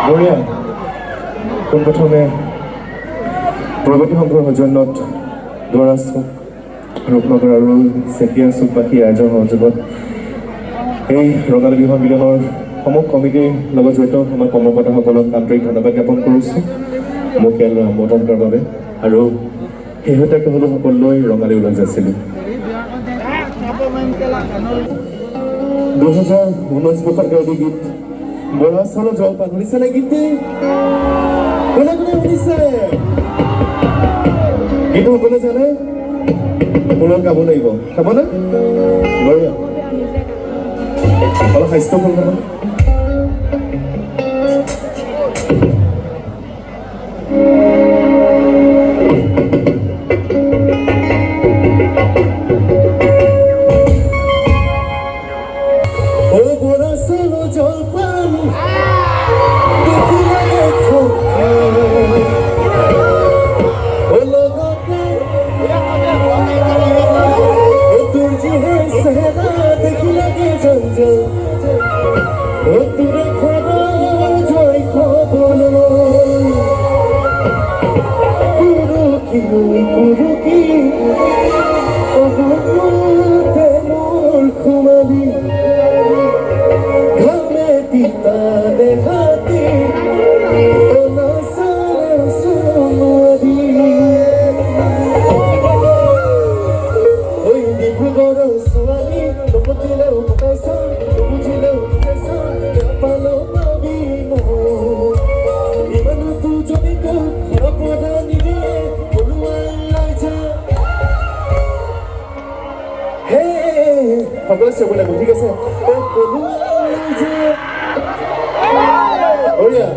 বঢ়িয়া পোনপ্ৰথমে প্ৰগতি সংঘৰ সৌজন্যত দুৱাৰা চুক ৰূপনগৰ আৰু চেতিয়া চুকবাসী ৰাইজৰ সহযোগত এই ৰঙালী বিহু মিলনৰ সমূহ কমিটিৰ লগত জড়িত আমাৰ কৰ্মকৰ্তাসকলক আন্তৰিক ধন্যবাদ জ্ঞাপন কৰিছোঁ মোক ইয়ালৈ সম্বোধন কৰাৰ বাবে আৰু শেহতীয়াকৈ হ'লেও সকলোলৈ ৰঙালী ওলাই যাইছিলোঁ 2019 বৰ্ষৰ গায়কী গীত বৰা চাউলৰ জলপান শুনিছে নে গীতটি কোনে কোনে শুনিছে গীতটো সকলোৱে জানে পুনৰ গাব লাগিব খাবনে বঢ়িয়া অলপ স্বাস্থ্য ভাল নহয় সকলোৱে চাব লাগিব ঠিক আছে বঢ়িয়া